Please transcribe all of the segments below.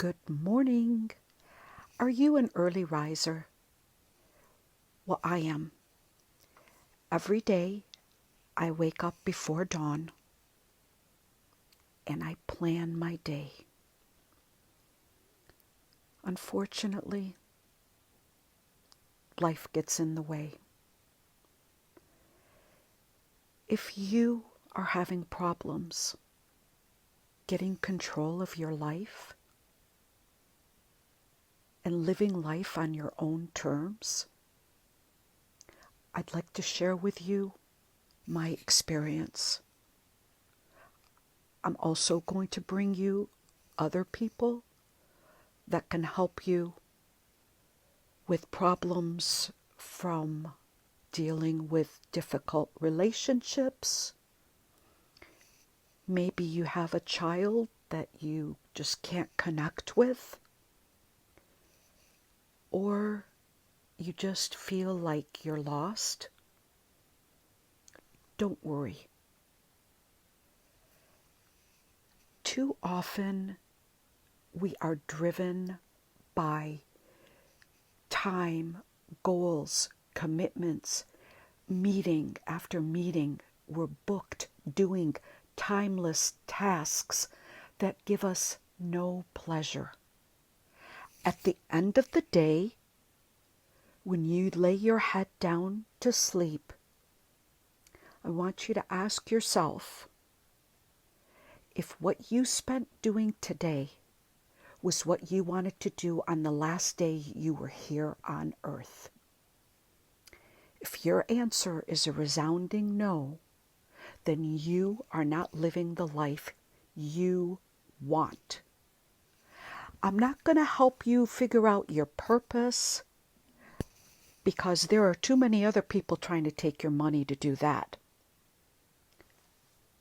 Good morning. Are you an early riser? Well, I am. Every day I wake up before dawn and I plan my day. Unfortunately, life gets in the way. If you are having problems getting control of your life and living life on your own terms, I'd like to share with you my experience. I'm also going to bring you other people that can help you with problems from dealing with difficult relationships. Maybe you have a child that you just can't connect with, or you just feel like you're lost. Don't worry. Too often we are driven by time, goals, commitments, meeting after meeting. We're booked doing timeless tasks that give us no pleasure. At the end of the day, when you lay your head down to sleep, I want you to ask yourself if what you spent doing today was what you wanted to do on the last day you were here on earth. If your answer is a resounding no, then you are not living the life you want. I'm not going to help you figure out your purpose because there are too many other people trying to take your money to do that.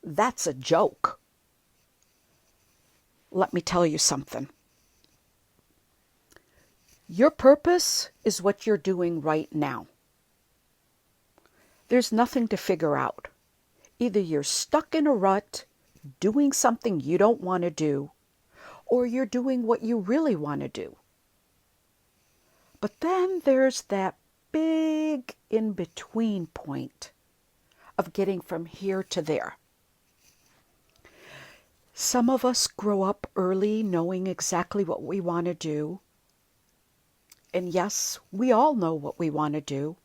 That's a joke. Let me tell you something. Your purpose is what you're doing right now. There's nothing to figure out. Either you're stuck in a rut, doing something you don't want to do, or you're doing what you really want to do. But then there's that big in-between point of getting from here to there. Some of us grow up early knowing exactly what we want to do. And yes, we all know what we want to do,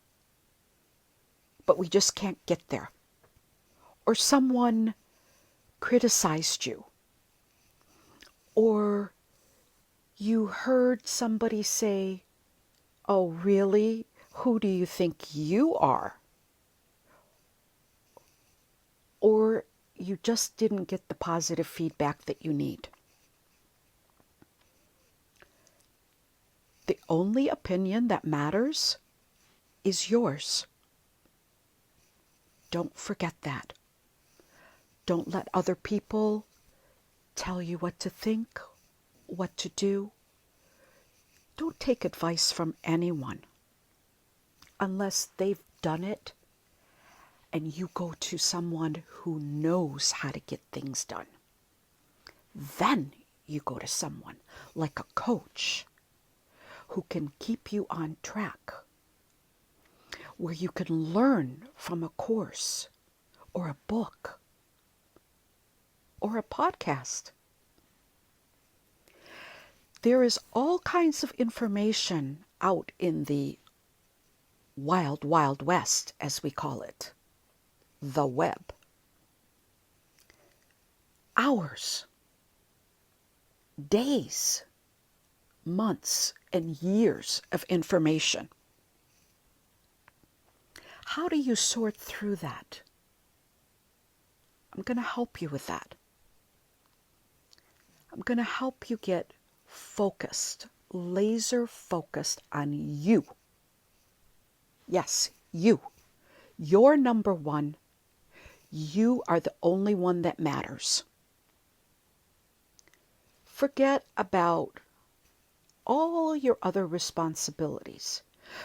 but we just can't get there. Or someone criticized you. Or you heard somebody say, "Oh, really? Who do you think you are?" Or you just didn't get the positive feedback that you need. The only opinion that matters is yours. Don't forget that. Don't let other people tell you what to think, what to do. Don't take advice from anyone unless they've done it and you go to someone who knows how to get things done. Then you go to someone like a coach who can keep you on track, where you can learn from a course or a book or a podcast. There is all kinds of information out in the wild, wild west, as we call it, the web. Hours, days, months, and years of information. How do you sort through that? I'm going to help you with that. I'm going to help you get focused, laser focused on you. Yes, you. You're number one. You are the only one that matters. Forget about all your other responsibilities,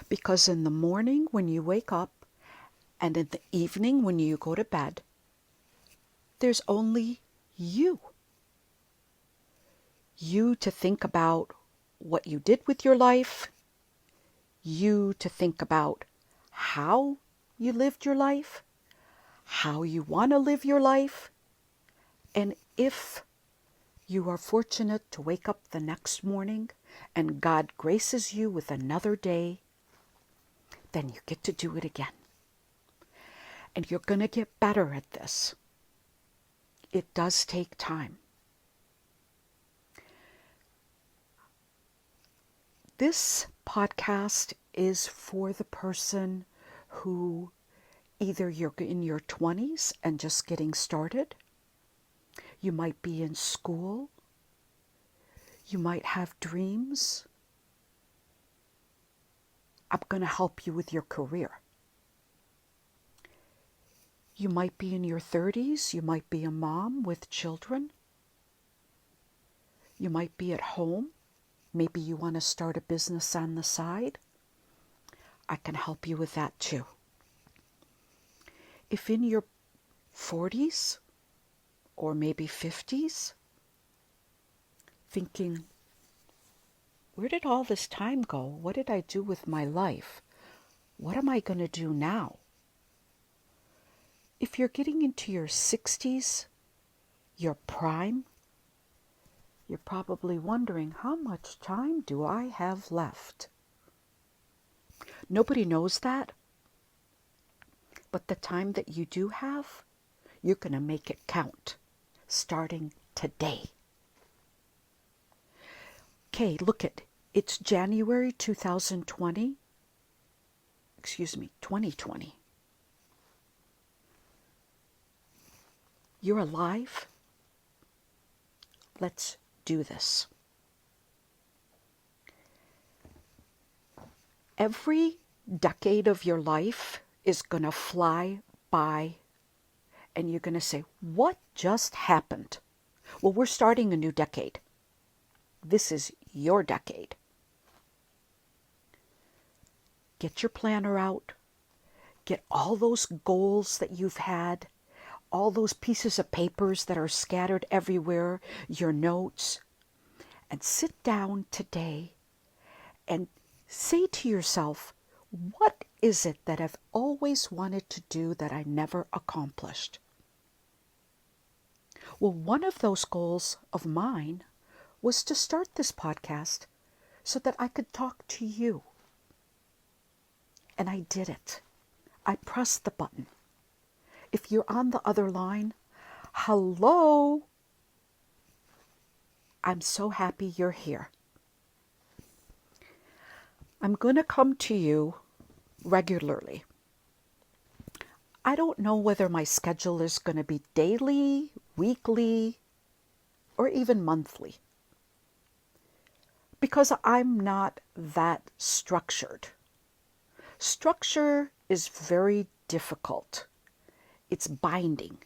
because in the morning when you wake up and in the evening when you go to bed, there's only you. you to think about what you did with your life, you to think about how you lived your life, how you want to live your life, and if you are fortunate to wake up the next morning and God graces you with another day, then you get to do it again. And you're going to get better at this. It does take time. This podcast is for the person who either you're in your 20s and just getting started, you might be in school, you might have dreams. I'm going to help you with your career. You might be in your 30s, you might be a mom with children. You might be at home. Maybe you want to start a business on the side. I can help you with that too. If in your 40s or maybe 50s, thinking, where did all this time go? What did I do with my life? What am I going to do now? If you're getting into your 60s, your prime, you're probably wondering, how much time do I have left? Nobody knows that. But the time that you do have, you're going to make it count, starting today. Okay, look it. It's January 2020. 2020. You're alive. Let's do this. Every decade of your life is going to fly by, and you're going to say, what just happened? Well, we're starting a new decade. This is your decade. Get your planner out. Get all those goals that you've had, all those pieces of papers that are scattered everywhere, your notes, and sit down today and say to yourself, what is it that I've always wanted to do that I never accomplished? Well, one of those goals of mine was to start this podcast so that I could talk to you. And I did it. I pressed the button. If you're on the other line, hello. I'm so happy you're here. I'm going to come to you regularly. I don't know whether my schedule is going to be daily, weekly, or even monthly, because I'm not that structured. Structure is very difficult. It's binding.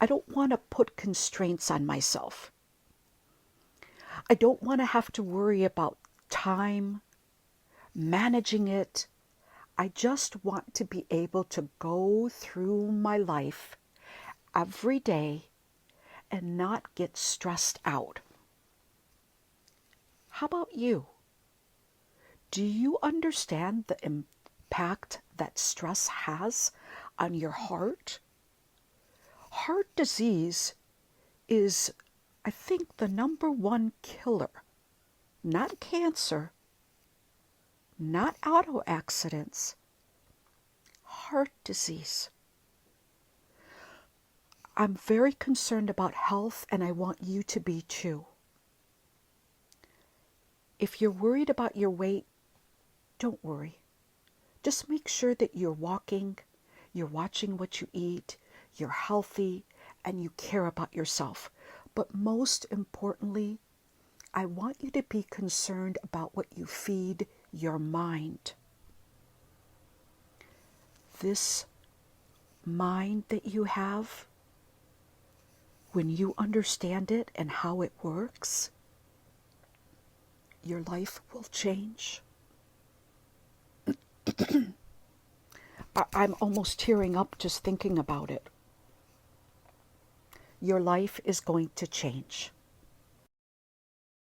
I don't want to put constraints on myself. I don't want to have to worry about time, managing it. I just want to be able to go through my life every day and not get stressed out. How about you? Do you understand the impact that stress has on your heart? Heart disease is, I think, the number one killer. Not cancer, not auto accidents, heart disease. I'm very concerned about health, and I want you to be too. If you're worried about your weight, don't worry. Just make sure that you're walking, you're watching what you eat, you're healthy, and you care about yourself. But most importantly, I want you to be concerned about what you feed your mind. This mind that you have, when you understand it and how it works, your life will change. I'm almost tearing up just thinking about it. Your life is going to change.